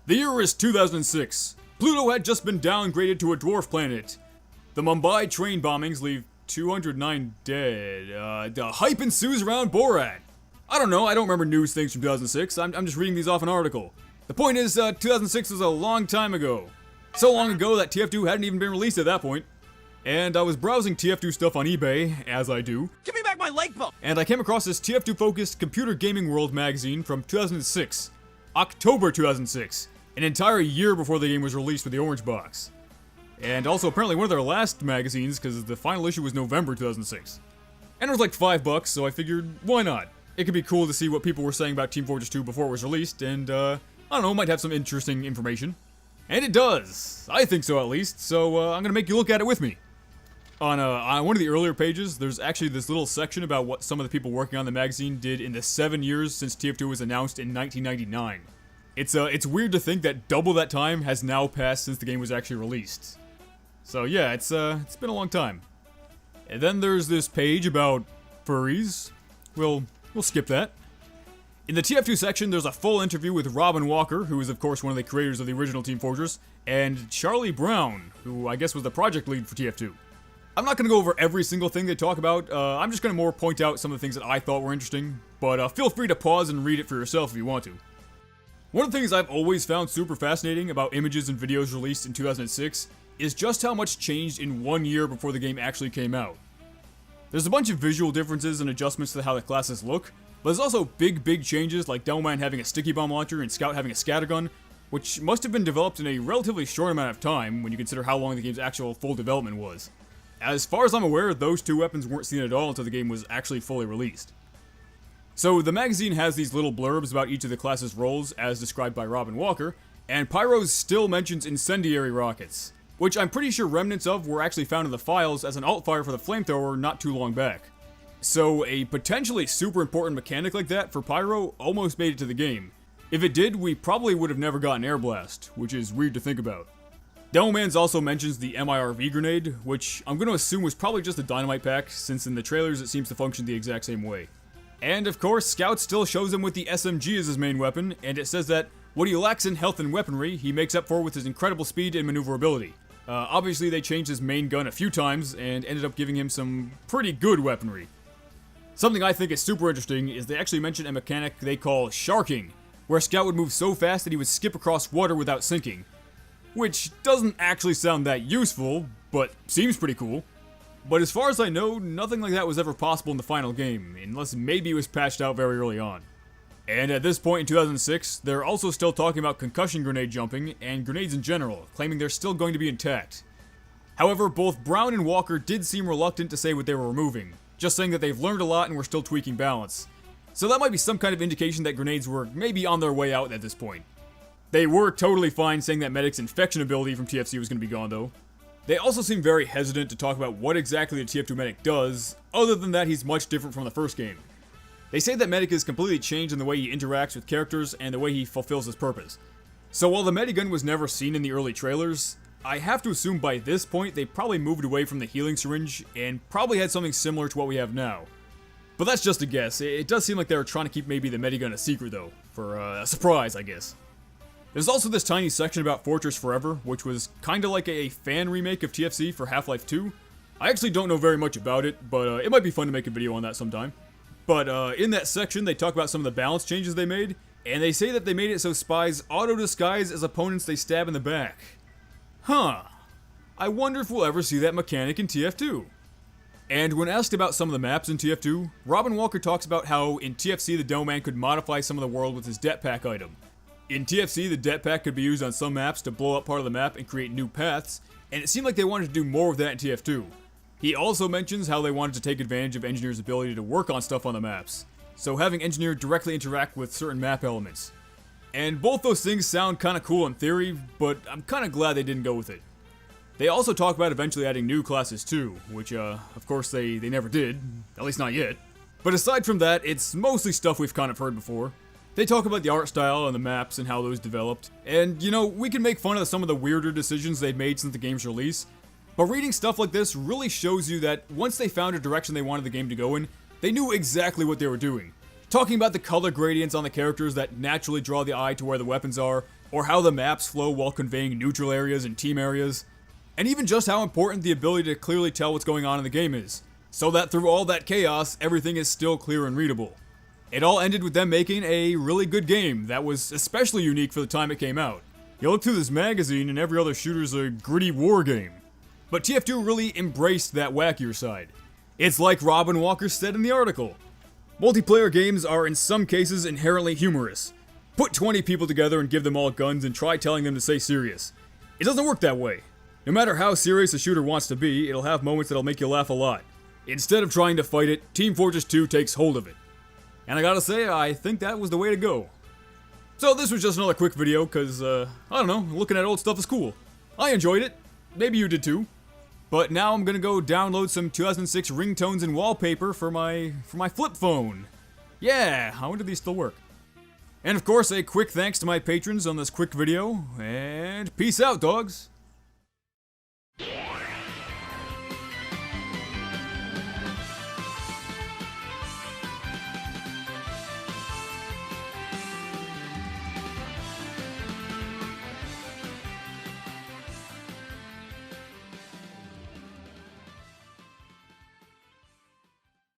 The year is 2006. Pluto had just been downgraded to a dwarf planet. The Mumbai train bombings leave 209 dead. The hype ensues around Borat. I don't know, I don't remember news things from 2006. I'm just reading these off an article. The point is, 2006 was a long time ago. So long ago that TF2 hadn't even been released at that point. And I was browsing TF2 stuff on eBay, as I do. Give me back my light bulb! And I came across this TF2-focused Computer Gaming World magazine from 2006. October 2006. An entire year before the game was released with the orange box. And also apparently one of their last magazines, because the final issue was November 2006. And it was like $5, so I figured, why not? It could be cool to see what people were saying about Team Fortress 2 before it was released, and I don't know, might have some interesting information. And it does! I think so at least, so I'm gonna make you look at it with me. On one of the earlier pages, there's actually this little section about what some of the people working on the magazine did in the 7 years since TF2 was announced in 1999. It's weird to think that double that time has now passed since the game was actually released. So yeah, it's been a long time. And then there's this page about furries. We'll skip that. In the TF2 section, there's a full interview with Robin Walker, who is of course one of the creators of the original Team Fortress, and Charlie Brown, who I guess was the project lead for TF2. I'm not going to go over every single thing they talk about, I'm just going to more point out some of the things that I thought were interesting, but feel free to pause and read it for yourself if you want to. One of the things I've always found super fascinating about images and videos released in 2006 is just how much changed in 1 year before the game actually came out. There's a bunch of visual differences and adjustments to how the classes look, but there's also big changes like Demoman having a sticky bomb launcher and Scout having a scattergun, which must have been developed in a relatively short amount of time when you consider how long the game's actual full development was. As far as I'm aware, those two weapons weren't seen at all until the game was actually fully released. So the magazine has these little blurbs about each of the class's roles as described by Robin Walker, and Pyros still mentions incendiary rockets, which I'm pretty sure remnants of were actually found in the files as an alt-fire for the flamethrower not too long back. So a potentially super important mechanic like that for Pyro almost made it to the game. If it did, we probably would have never gotten Air Blast, which is weird to think about. Demoman's also mentions the MIRV grenade, which I'm going to assume was probably just a dynamite pack, since in the trailers it seems to function the exact same way. And of course, Scout still shows him with the SMG as his main weapon, and it says that what he lacks in health and weaponry, he makes up for with his incredible speed and maneuverability. Obviously they changed his main gun a few times, and ended up giving him some pretty good weaponry. Something I think is super interesting is they actually mention a mechanic they call sharking, where Scout would move so fast that he would skip across water without sinking. Which doesn't actually sound that useful, but seems pretty cool. But as far as I know, nothing like that was ever possible in the final game, unless maybe it was patched out very early on. And at this point in 2006, they're also still talking about concussion grenade jumping, and grenades in general, claiming they're still going to be intact. However, both Brown and Walker did seem reluctant to say what they were removing, just saying that they've learned a lot and were still tweaking balance. So that might be some kind of indication that grenades were maybe on their way out at this point. They were totally fine saying that Medic's infection ability from TFC was going to be gone though. They also seem very hesitant to talk about what exactly the TF2 Medic does, other than that he's much different from the first game. They say that Medic is completely changed in the way he interacts with characters and the way he fulfills his purpose. So while the Medigun was never seen in the early trailers, I have to assume by this point they probably moved away from the healing syringe and probably had something similar to what we have now. But that's just a guess. It does seem like they were trying to keep maybe the Medigun a secret though, for a surprise I guess. There's also this tiny section about Fortress Forever, which was kinda like a fan remake of TFC for Half-Life 2. I actually don't know very much about it, but it might be fun to make a video on that sometime. But in that section, they talk about some of the balance changes they made, and they say that they made it so spies auto-disguise as opponents they stab in the back. Huh. I wonder if we'll ever see that mechanic in TF2. And when asked about some of the maps in TF2, Robin Walker talks about how in TFC the Demoman could modify some of the world with his jetpack item. In TFC, the jetpack could be used on some maps to blow up part of the map and create new paths, and it seemed like they wanted to do more of that in TF2. He also mentions how they wanted to take advantage of Engineer's ability to work on stuff on the maps, so having Engineer directly interact with certain map elements. And both those things sound kinda cool in theory, but I'm kinda glad they didn't go with it. They also talk about eventually adding new classes too, which of course they never did, at least not yet. But aside from that, it's mostly stuff we've kind of heard before. They talk about the art style and the maps and how those developed, and you know, we can make fun of some of the weirder decisions they've made since the game's release, but reading stuff like this really shows you that once they found a direction they wanted the game to go in, they knew exactly what they were doing. Talking about the color gradients on the characters that naturally draw the eye to where the weapons are, or how the maps flow while conveying neutral areas and team areas, and even just how important the ability to clearly tell what's going on in the game is, so that through all that chaos, everything is still clear and readable. It all ended with them making a really good game that was especially unique for the time it came out. You look through this magazine and every other shooter's a gritty war game. But TF2 really embraced that wackier side. It's like Robin Walker said in the article. Multiplayer games are in some cases inherently humorous. Put 20 people together and give them all guns and try telling them to stay serious. It doesn't work that way. No matter how serious a shooter wants to be, it'll have moments that'll make you laugh a lot. Instead of trying to fight it, Team Fortress 2 takes hold of it. And I gotta say, I think that was the way to go. So this was just another quick video, cause, I don't know, looking at old stuff is cool. I enjoyed it. Maybe you did too. But now I'm gonna go download some 2006 ringtones and wallpaper for my flip phone. Yeah, I wonder if these still work. And of course, a quick thanks to my patrons on this quick video, and peace out, dogs!